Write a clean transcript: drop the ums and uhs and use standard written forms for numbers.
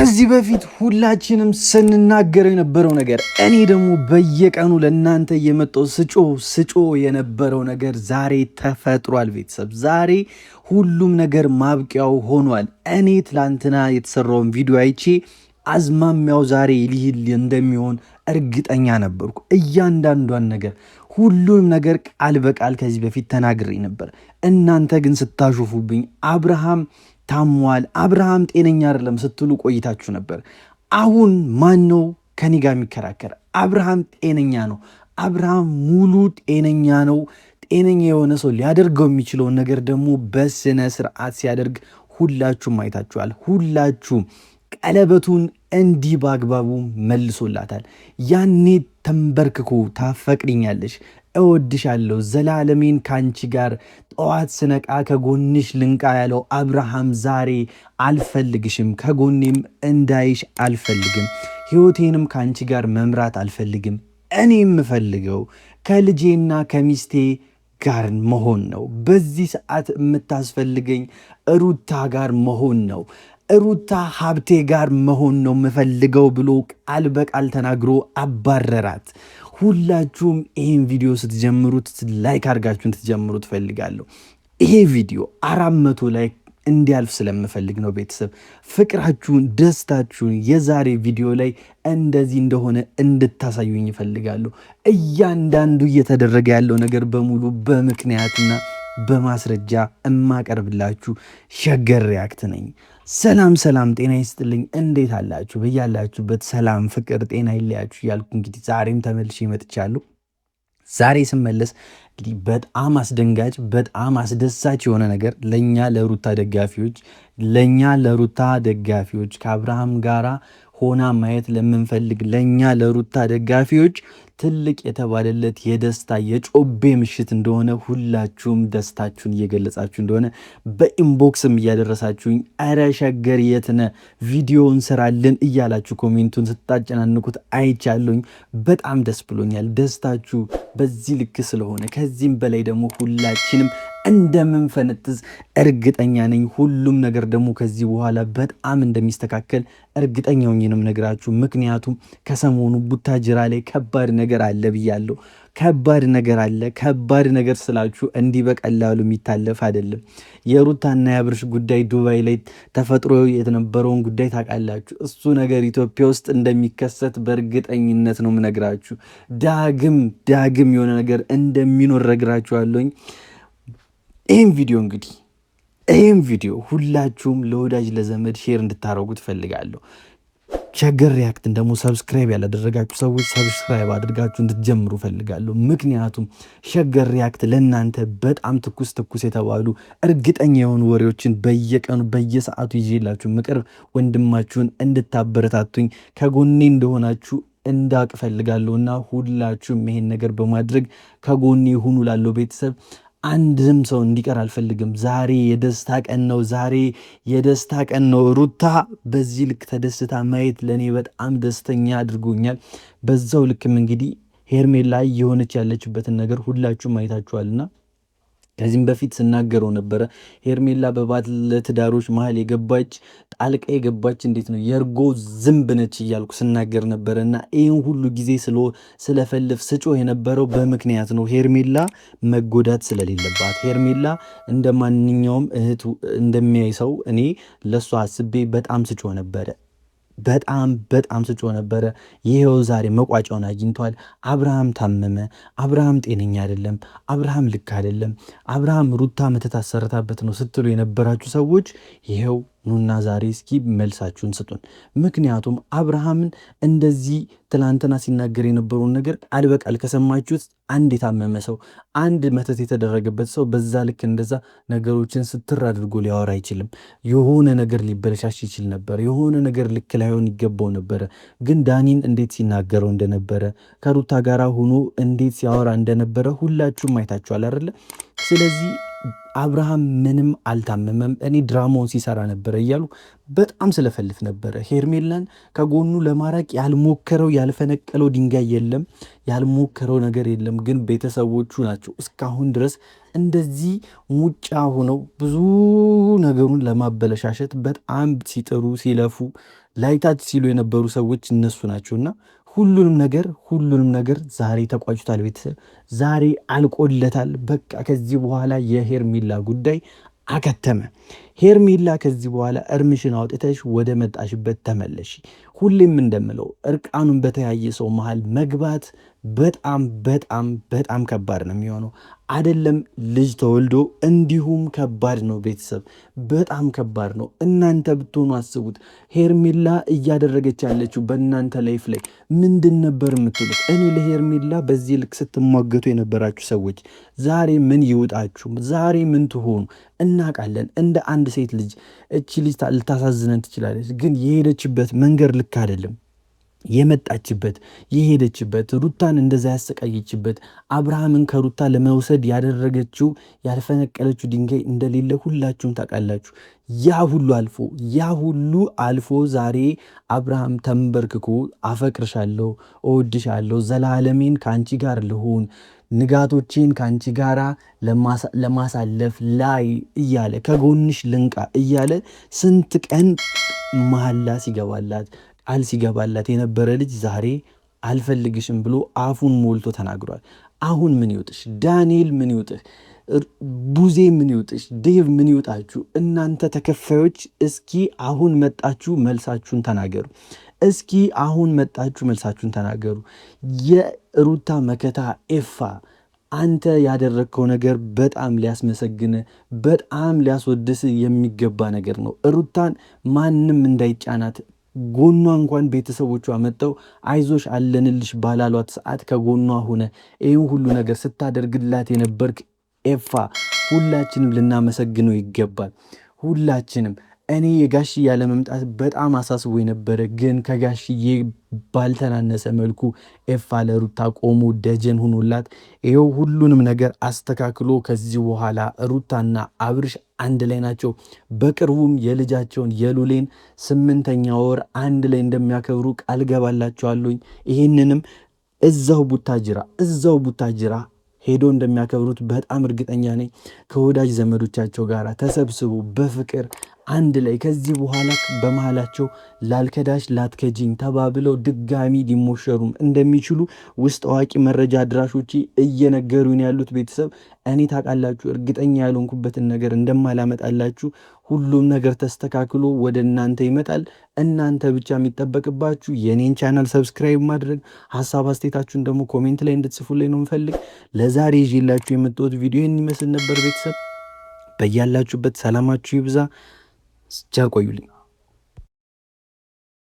ከዚህ በፊት ሁላችንም ስንናገረው የነበረው ነገር እኔ ደግሞ በየቀኑ ለእናንተ የመጣው ስጮ የነበረው ነገር ዛሬ ተፈጥሯል። ቤተሰብ ዛሬ ሁሉም ነገር ማብቂያው ሆኗል። እኔ ትላንትና የተሰራውን ቪዲዮ አይቼ አዝማሚያው ዛሬ ሊሂል እንደሚሆን እርግጠኛ ነበርኩ። እያንዳንዷን ነገር ሁሉም ነገር ቃል በቃል ከዚህ በፊት ተናግሬ ነበር። እናንተ ግን ስታሾፉብኝ አብርሃም ታሟል፣ አብርሃም ጤነኛ አይደለም ስትሉ ቆይታችሁ ነበር። አሁን ማን ነው ከኔ ጋር የሚከራከር? አብርሃም ጤነኛ ነው። አብርሃም ሙሉ ጤነኛ ነው። ጤነኛ የሆነ ሰው ሊያደርገው የሚችለውን ነገር ደግሞ በስነ ስርዓት ሲያደርግ ሁላችሁም አይታችኋል። ሁላችሁም ቀለበቱን እንዲህ በአግባቡ መልሶላታል። ያኔ ተንበርክኮ ታፈቅድኛለሽ፣ እወድሻለሁ፣ ዘላለሜን ካንቺ ጋር ጠዋት ስነቃ ከጎንሽ ልንቃ ያለው አብርሃም ዛሬ አልፈልግሽም፣ ከጎኔም እንዳይሽ አልፈልግም፣ ሕይወቴንም ካንቺ ጋር መምራት አልፈልግም። እኔ የምፈልገው ከልጄና ከሚስቴ ጋር መሆን ነው። በዚህ ሰዓት የምታስፈልገኝ ሩታ ጋር መሆን ነው። ሩታ ሀብቴ ጋር መሆን ነው የምፈልገው ብሎ ቃል በቃል ተናግሮ አባረራት። ሁላችሁም ይህን ቪዲዮ ስትጀምሩት ላይክ አድርጋችሁ እንድትጀምሩ ትፈልጋለሁ። ይሄ ቪዲዮ 400 ላይክ እንዲያልፍ ስለምፈልግ ነው። ቤተሰብ ፍቅራችሁን፣ ደስታችሁን የዛሬ ቪዲዮ ላይ እንደዚህ እንደሆነ እንድታሳዩኝ ይፈልጋለሁ። እያንዳንዱ እየተደረገ ያለው ነገር በሙሉ በምክንያትና በማስረጃ እማቀርብላችሁ ሸገር ሪያክት ነኝ። ሰላም ጤና ይስጥልኝ። እንዴት አላችሁ? በያላችሁበት ሰላም ፍቅር ጤና ይለያችሁ እያልኩ እንግዲህ ዛሬም ተመልሼ መጥቻለሁ። ዛሬ ስመለስ እንግዲህ በጣም አስደንጋጭ በጣም አስደሳች የሆነ ነገር ለእኛ ለሩታ ደጋፊዎች ከአብርሃም ጋራ ሆና ማየት ለምንፈልግ ለእኛ ለሩታ ደጋፊዎች ትልቅ የተባለለት የደስታ የጮቤ ምሽት እንደሆነ ሁላችሁም ደስታችሁን እየገለጻችሁ እንደሆነ በኢንቦክስም እያደረሳችሁኝ አረ ሸገር የትነ ቪዲዮውን ስራልን እያላችሁ ኮሜንቱን ስታጨናንቁት አይቻለሁኝ። በጣም ደስ ብሎኛል። ደስታችሁ በዚህ ልክ ስለሆነ ከዚህም በላይ ደግሞ ሁላችንም እንደምንፈነጥዝ እርግጠኛ ነኝ። ሁሉም ነገር ደግሞ ከዚህ በኋላ በጣም እንደሚስተካከል እርግጠኛ ሆኜ ነው የምነግራችሁ። ምክንያቱም ከሰሞኑ ቡታጅራ ላይ ከባድ ነገር አለ ብያለሁ። ከባድ ነገር አለ። ከባድ ነገር ስላችሁ እንዲህ በቀላሉ የሚታለፍ አይደለም። የሩታና የአብርሽ ጉዳይ ዱባይ ላይ ተፈጥሮ የነበረውን ጉዳይ ታውቃላችሁ። እሱ ነገር ኢትዮጵያ ውስጥ እንደሚከሰት በእርግጠኝነት ነው የምነግራችሁ። ዳግም የሆነ ነገር እንደሚኖር ነግራችኋለሁኝ። ይህም ቪዲዮ ሁላችሁም ለወዳጅ ለዘመድ ሼር እንድታረጉ ትፈልጋለሁ። ሸገር ሪያክትን ደግሞ ሰብስክራይብ ያላደረጋችሁ ሰዎች ሰብስክራይብ አድርጋችሁ እንድትጀምሩ ፈልጋለሁ። ምክንያቱም ሸገር ሪያክት ለእናንተ በጣም ትኩስ የተባሉ እርግጠኛ የሆኑ ወሬዎችን በየቀኑ በየሰዓቱ ይዤላችሁ ምቅርብ ወንድማችሁን እንድታበረታቱኝ ከጎኔ እንደሆናችሁ እንዳውቅ ፈልጋለሁና ሁላችሁም ይሄን ነገር በማድረግ ከጎኔ ሁኑ። ላለው ቤተሰብ አንድም ሰው እንዲቀር አልፈልግም። ዛሬ የደስታ ቀን ነው። ሩታ በዚህ ልክ ተደስታ ማየት ለእኔ በጣም ደስተኛ አድርጎኛል። በዛው ልክም እንግዲህ ሄርሜላ የሆነች ያለችበትን ነገር ሁላችሁም አይታችኋልና ከዚህም በፊት ስናገረው ነበረ። ሄርሜላ በባለትዳሮች መሀል ጣልቃ የገባች እንዴት ነው የእርጎ ዝንብ ነች እያልኩ ስናገር ነበረ እና ይህን ሁሉ ጊዜ ስለፈልፍ ስጮህ የነበረው በምክንያት ነው። ሄርሜላ መጎዳት ስለሌለባት፣ ሄርሜላ እንደ ማንኛውም እህት እንደሚያይ ሰው እኔ ለእሷ አስቤ በጣም ስጮህ ነበረ። በጣም ስጮህ ነበረ። ይሄው ዛሬ መቋጫውን አግኝቷል። አብርሃም ታመመ። አብርሃም ጤነኛ አይደለም። አብርሃም ልክ አይደለም። አብርሃም ሩታ መተት አሰርታበት ነው ስትሉ የነበራችሁ ሰዎች ይሄው ኑና ዛሬ እስኪ መልሳችሁን ስጡን። ምክንያቱም አብርሃምን እንደዚህ ትላንትና ሲናገር የነበረውን ነገር ቃል በቃል ከሰማችሁት አንድ የታመመ ሰው፣ አንድ መተት የተደረገበት ሰው በዛ ልክ እንደዛ ነገሮችን ስትር አድርጎ ሊያወራ አይችልም። የሆነ ነገር ሊበለሻሽ ይችል ነበር። የሆነ ነገር ልክ ላይሆን ይገባው ነበረ። ግን ዳኒን እንዴት ሲናገረው እንደነበረ ከሩታ ጋር ሆኖ እንዴት ሲያወራ እንደነበረ ሁላችሁም አይታችኋል አይደለ? ስለዚህ አብርሃም ምንም አልታመመም። እኔ ድራማውን ሲሰራ ነበረ እያሉ በጣም ስለፈልፍ ነበረ። ሄርሜላን ከጎኑ ለማራቅ ያልሞከረው ያልፈነቀለው ድንጋይ የለም፣ ያልሞከረው ነገር የለም። ግን ቤተሰቦቹ ናቸው እስካሁን ድረስ እንደዚህ ሙጫ ሆነው ብዙ ነገሩን ለማበለሻሸት በጣም ሲጥሩ ሲለፉ ላይታች ሲሉ የነበሩ ሰዎች እነሱ ናቸውና ሁሉንም ነገር ዛሬ ተቋጭቷል። ቤተሰብ ዛሬ አልቆለታል። በቃ ከዚህ በኋላ የሄርሜላ ጉዳይ አከተመ። ሄርሜላ ከዚህ በኋላ እርምሽን አውጥተሽ ወደ መጣሽበት ተመለሺ። ሁሌም እንደምለው እርቃኑን በተያየ ሰው መሃል መግባት በጣም በጣም በጣም ከባድ ነው የሚሆነው። አይደለም ልጅ ተወልዶ እንዲሁም ከባድ ነው። ቤተሰብ በጣም ከባድ ነው። እናንተ ብትሆኑ አስቡት። ሄርሜላ እያደረገች ያለችው በእናንተ ላይፍ ላይ ምንድን ነበር የምትሉት? እኔ ለሄርሜላ በዚህ ልክ ስትሟገቱ የነበራችሁ ሰዎች ዛሬ ምን ይውጣችሁ? ዛሬ ምን ትሆኑ? እናውቃለን። እንደ አንድ ሴት ልጅ እቺ ልጅ ልታሳዝነን ትችላለች፣ ግን የሄደችበት መንገድ ልክ አይደለም። የመጣችበት የሄደችበት ሩታን እንደዛ ያሰቃየችበት አብርሃምን ከሩታ ለመውሰድ ያደረገችው ያልፈነቀለችው ድንጋይ እንደሌለ ሁላችሁም ታውቃላችሁ። ያ ሁሉ አልፎ ዛሬ አብርሃም ተንበርክኮ አፈቅርሻለሁ፣ እወድሻለሁ፣ ዘላለሜን ከአንቺ ጋር ልሁን፣ ንጋቶቼን ከአንቺ ጋር ለማሳለፍ ላይ እያለ ከጎንሽ ልንቃ እያለ ስንት ቀን መሐላ ሲገባላት ቃል ሲገባላት የነበረ ልጅ ዛሬ አልፈልግሽም ብሎ አፉን ሞልቶ ተናግሯል። አሁን ምን ይውጥሽ? ዳንኤል ምን ይውጥሽ? ቡዜ ምን ይውጥሽ? ዴቭ ምን ይውጣችሁ? እናንተ ተከፋዮች እስኪ አሁን መጣችሁ መልሳችሁን ተናገሩ። እስኪ አሁን መጣችሁ መልሳችሁን ተናገሩ። የሩታ መከታ ኤፋ አንተ ያደረግከው ነገር በጣም ሊያስመሰግን በጣም ሊያስወድስ የሚገባ ነገር ነው። ሩታን ማንም እንዳይጫናት ጎኗ እንኳን ቤተሰቦቿ መጥተው አይዞሽ አለንልሽ ባላሏት ሰዓት ከጎኗ ሆነ ይህ ሁሉ ነገር ስታደርግላት የነበርክ ኤፋ ሁላችንም ልናመሰግነው ይገባል። ሁላችንም እኔ የጋሽዬ ያለመምጣት በጣም አሳስቦ የነበረ ግን ከጋሽዬ ባልተናነሰ መልኩ ኤፋ ለሩታ ቆሞ ደጀን ሆኖላት ይኸው ሁሉንም ነገር አስተካክሎ ከዚህ በኋላ ሩታና አብርሽ አንድ ላይ ናቸው። በቅርቡም የልጃቸውን የሉሌን 8ኛ ወር አንድ ላይ እንደሚያከብሩ ቃል ገባላቸዋለሁኝ። ይህንንም እዛው ቡታጅራ ሄዶ እንደሚያከብሩት በጣም እርግጠኛ ነኝ። ከወዳጅ ዘመዶቻቸው ጋር ተሰብስቦ በፍቅር አንድ ላይ ከዚህ በኋላ በመሃላቸው ላልከዳሽ ላትከጂኝ ተባብለው ድጋሚ ሊሞሸሩም እንደሚችሉ ውስጥ አዋቂ መረጃ አድራሾች እየነገሩን ያሉት። ቤተሰብ እኔ ታውቃላችሁ እርግጠኛ ያልሆንኩበትን ነገር እንደማላመጣላችሁ ሁሉም ነገር ተስተካክሎ ወደ እናንተ ይመጣል። እናንተ ብቻ የሚጠበቅባችሁ የኔን ቻናል ሰብስክራይብ ማድረግ፣ ሀሳብ አስተያየታችሁን ደግሞ ኮሜንት ላይ እንድትጽፉልኝ ነው የምፈልግ። ለዛሬ ይዤላችሁ የመጣሁት ቪዲዮ ይህን ይመስል ነበር። ቤተሰብ በያላችሁበት ሰላማችሁ ይብዛ። ቸር ቆዩልኝ።